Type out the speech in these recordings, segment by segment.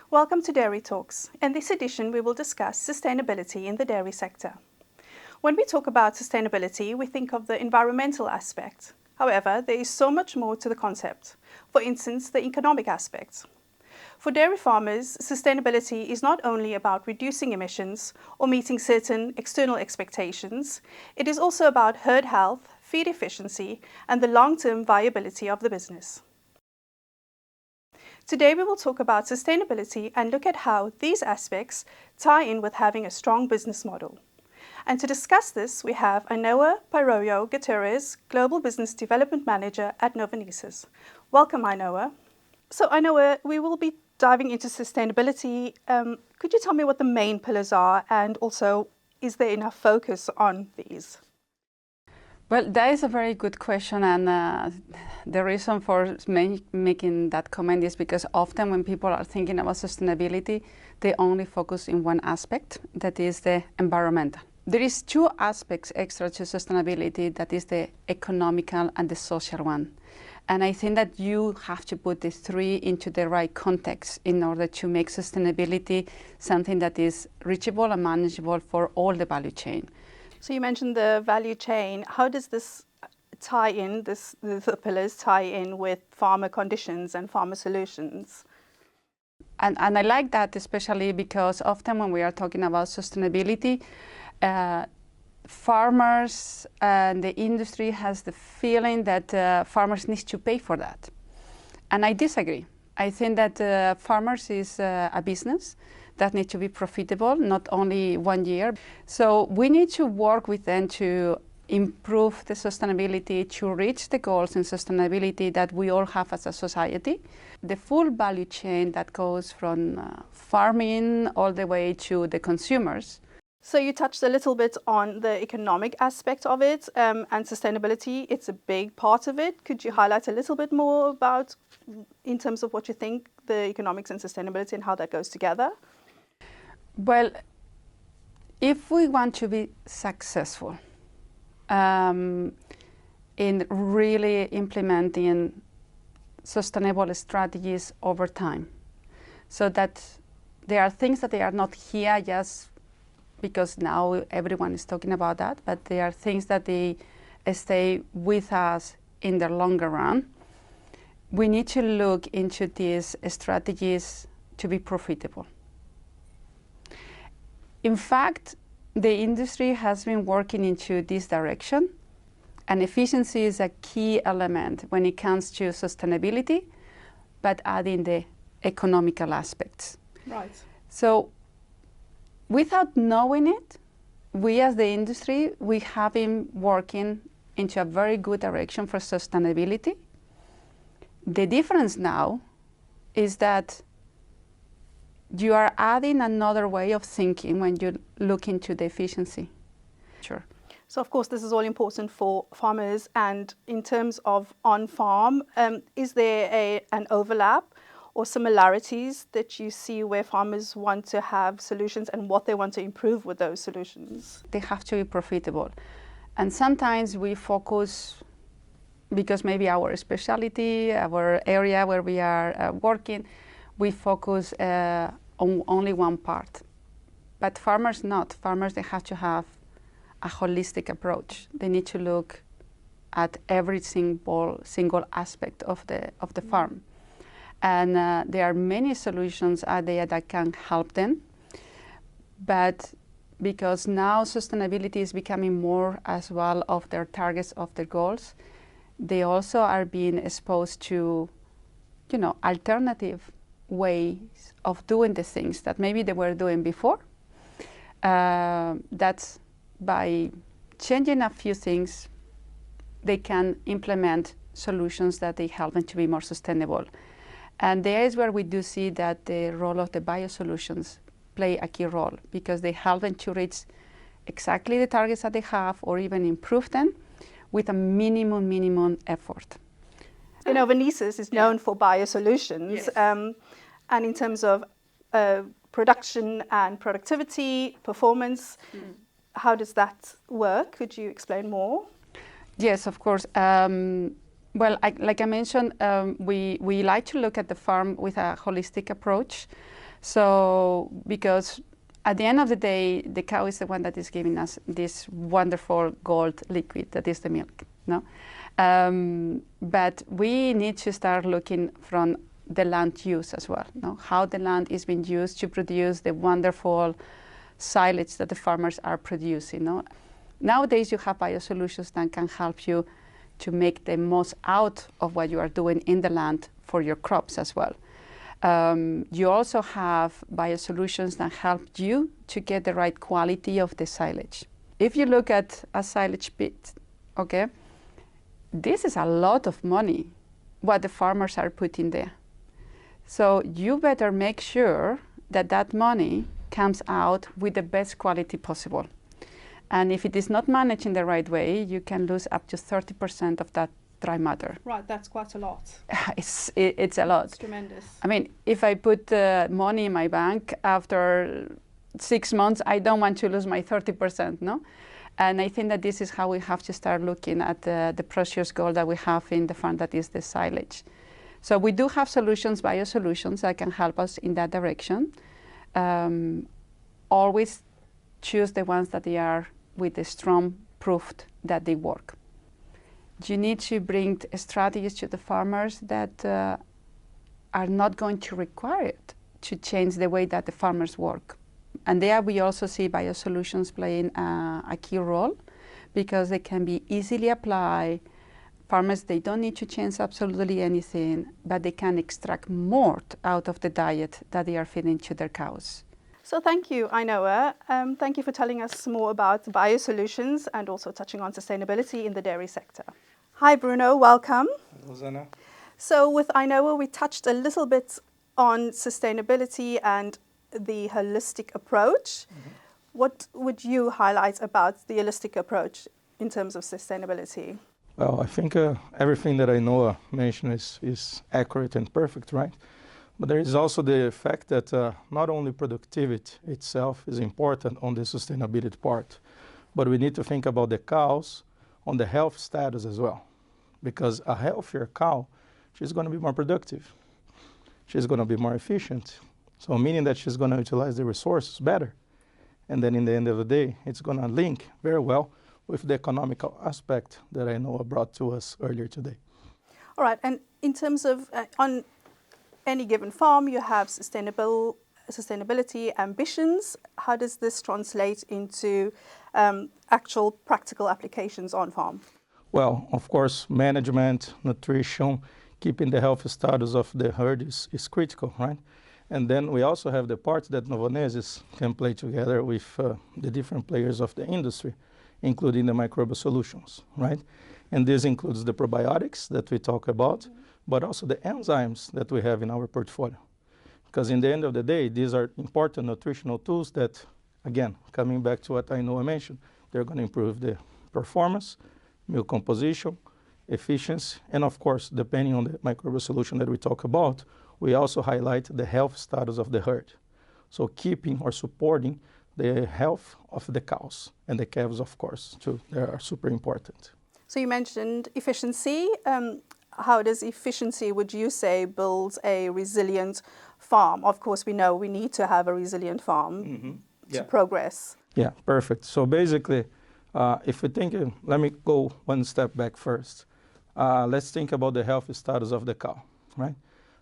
Welcome to Dairy Talks. In this edition, we will discuss sustainability in the dairy sector. When we talk about sustainability, we think of the environmental aspect. However, there is so much more to the concept. For instance, the economic aspects. For dairy farmers, sustainability is not only about reducing emissions or meeting certain external expectations, it is also about herd health, feed efficiency, and the long-term viability of the business. Today we will talk about sustainability and look at how these aspects tie in with having a strong business model. And to discuss this, we have Ainhoa Pairoyo Gutierrez, Global Business Development Manager at Novanesis. Welcome, Ainhoa. So Ainhoa, we will be diving into sustainability. Could you tell me what the main pillars are, and also is there enough focus on these? Well, that is a very good question, and the reason for making that comment is because often when people are thinking about sustainability, they only focus in one aspect, that is the environmental. There is two aspects extra to sustainability, that is the economical and the social one. And I think that you have to put the three into the right context in order to make sustainability something that is reachable and manageable for all the value chain. So you mentioned the value chain. How does this tie in, the pillars tie in with farmer conditions and farmer solutions? And I like that, especially because often when we are talking about sustainability, farmers and the industry has the feeling that farmers need to pay for that. And I disagree. I think that farmers is a business that need to be profitable, not only 1 year. So we need to work with them to improve the sustainability, to reach the goals in sustainability that we all have as a society. The full value chain that goes from farming all the way to the consumers. So you touched a little bit on the economic aspect of it, and sustainability, it's a big part of it. Could you highlight a little bit more about, in terms of what you think, the economics and sustainability and how that goes together? Well, if we want to be successful in really implementing sustainable strategies over time, so that there are things that they are not here just because now everyone is talking about that, but there are things that they stay with us in the longer run, we need to look into these strategies to be profitable. In fact, the industry has been working into this direction, and efficiency is a key element when it comes to sustainability, but adding the economical aspects. Right. So without knowing it, we as the industry, we have been working into a very good direction for sustainability. The difference now is that you are adding another way of thinking when you look into the efficiency. Sure. So of course this is all important for farmers, and in terms of on-farm, is there an overlap or similarities that you see where farmers want to have solutions and what they want to improve with those solutions? They have to be profitable. And sometimes we focus, because maybe our specialty, our area where we are working, we focus on only one part. But farmers not. Farmers, they have to have a holistic approach. They need to look at every single aspect of the farm. And there are many solutions out there that can help them. But because now sustainability is becoming more as well of their targets, of their goals, they also are being exposed to, alternative ways of doing the things that maybe they were doing before. That's by changing a few things, they can implement solutions that they help them to be more sustainable. And there is where we do see that the role of the biosolutions play a key role, because they help them to reach exactly the targets that they have or even improve them with a minimum effort. Novanesis is known for biosolutions. Yes. And in terms of production and productivity, performance, how does that work? Could you explain more? Yes, of course. Like I mentioned, we like to look at the farm with a holistic approach. So, because at the end of the day, the cow is the one that is giving us this wonderful gold liquid that is the milk. No? But we need to start looking from the land use as well. No? How the land is being used to produce the wonderful silage that the farmers are producing. No? Nowadays, you have biosolutions that can help you to make the most out of what you are doing in the land for your crops as well. You also have biosolutions that help you to get the right quality of the silage. If you look at a silage pit, okay, this is a lot of money what the farmers are putting there. So you better make sure that that money comes out with the best quality possible. And if it is not managed in the right way, you can lose up to 30% of that dry matter. Right, that's quite a lot. It's a lot. It's tremendous. I mean, if I put money in my bank after 6 months, I don't want to lose my 30%, no? And I think that this is how we have to start looking at the precious gold that we have in the farm, that is the silage. So we do have solutions, biosolutions, that can help us in that direction. Always choose the ones that they are with the strong proof that they work. You need to bring strategies to the farmers that are not going to require it to change the way that the farmers work. And there we also see biosolutions playing a key role, because they can be easily applied. Farmers, they don't need to change absolutely anything, but they can extract more out of the diet that they are feeding to their cows. So thank you, Ainhoa. Thank you for telling us more about biosolutions and also touching on sustainability in the dairy sector. Hi, Bruno. Welcome. Rosanna. So with Ainhoa, we touched a little bit on sustainability and the holistic approach. Mm-hmm. What would you highlight about the holistic approach in terms of sustainability? Well, I think everything that Ainhoa mentioned is accurate and perfect, right? But there is also the fact that not only productivity itself is important on the sustainability part, but we need to think about the cows on the health status as well. Because a healthier cow, she's going to be more productive. She's going to be more efficient. So meaning that she's going to utilize the resources better. And then in the end of the day, it's going to link very well with the economical aspect that Ainhoa brought to us earlier today. All right. And in terms of on any given farm, you have sustainability ambitions. How does this translate into actual practical applications on farm? Well, of course, management, nutrition, keeping the health status of the herd is critical, right? And then we also have the part that Novonesis can play together with the different players of the industry, including the microbial solutions, right? And this includes the probiotics that we talk about, but also the enzymes that we have in our portfolio. Because in the end of the day, these are important nutritional tools that, again, coming back to what Ainhoa mentioned, they're going to improve the performance, milk composition, efficiency, and of course, depending on the microbial solution that we talk about, we also highlight the health status of the herd. So keeping or supporting the health of the cows and the calves, of course, too. They are super important. So you mentioned efficiency. How does efficiency, would you say, build a resilient farm? Of course, we know we need to have a resilient farm to progress. Yeah, perfect. So basically, if we think, let me go one step back first. Let's think about the health status of the cow, right?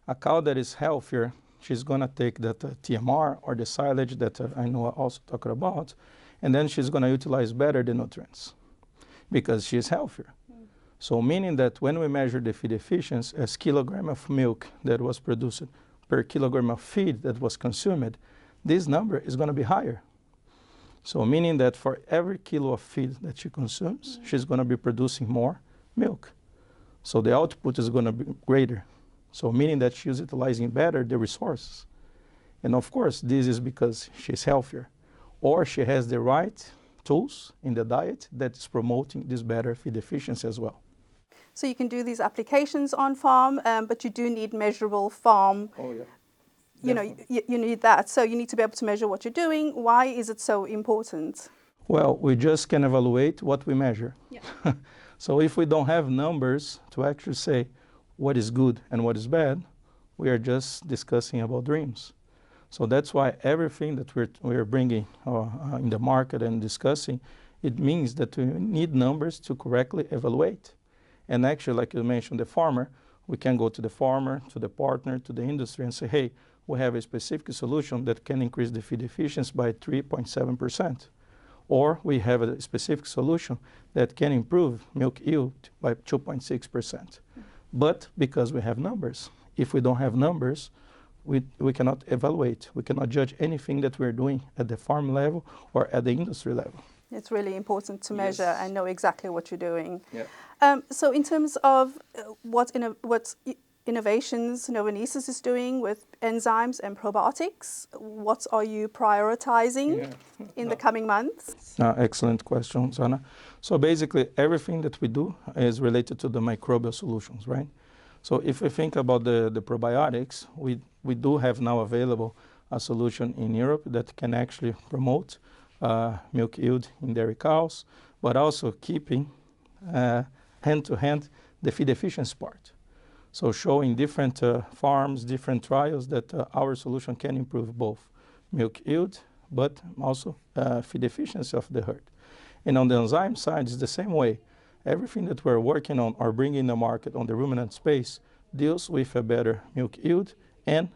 A cow that is healthier, she's going to take that TMR or the silage that Ainhoa also talked about, and then she's going to utilize better the nutrients because she is healthier. So meaning that when we measure the feed efficiency as kilogram of milk that was produced per kilogram of feed that was consumed, this number is going to be higher. So meaning that for every kilo of feed that she consumes, she's going to be producing more milk. So the output is going to be greater. So meaning that she's utilizing better the resources. And of course, this is because she's healthier, or she has the right tools in the diet that is promoting this better feed efficiency as well. So you can do these applications on farm, but you do need measurable farm. Oh, yeah. You know, you need that. So you need to be able to measure what you're doing. Why is it so important? Well, we just can evaluate what we measure. Yeah. So if we don't have numbers to actually say what is good and what is bad, we are just discussing about dreams. So that's why everything that we're bringing in the market and discussing, it means that we need numbers to correctly evaluate. And actually, like you mentioned, the farmer, we can go to the farmer, to the partner, to the industry and say, hey, we have a specific solution that can increase the feed efficiency by 3.7%. Or we have a specific solution that can improve milk yield by 2.6%. But because we have numbers, if we don't have numbers, we cannot evaluate. We cannot judge anything that we're doing at the farm level or at the industry level. It's really important to measure and know exactly what you're doing. Yeah. So in terms of what innovations Novonesis is doing with enzymes and probiotics, what are you prioritizing in the coming months? Excellent question, Sana. So basically, everything that we do is related to the microbial solutions, right? So if we think about the probiotics, we do have now available a solution in Europe that can actually promote milk yield in dairy cows, but also keeping hand-to-hand the feed efficiency part. So showing different farms, different trials that our solution can improve both milk yield, but also feed efficiency of the herd. And on the enzyme side, it's the same way. Everything that we're working on or bringing in the market on the ruminant space deals with a better milk yield and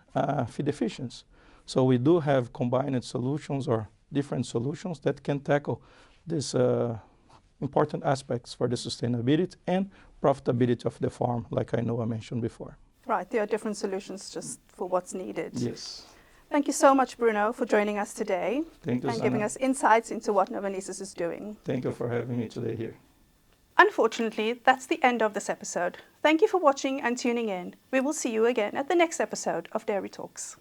feed efficiency. So we do have combined solutions or different solutions that can tackle these important aspects for the sustainability and profitability of the farm, like I know I mentioned before. Right, there are different solutions just for what's needed. Yes. Thank you so much, Bruno, for joining us today Thank you, and giving Sana. us insights into what Novonesis is doing. Thank you for having me today here. Unfortunately, that's the end of this episode. Thank you for watching and tuning in. We will see you again at the next episode of Dairy Talks.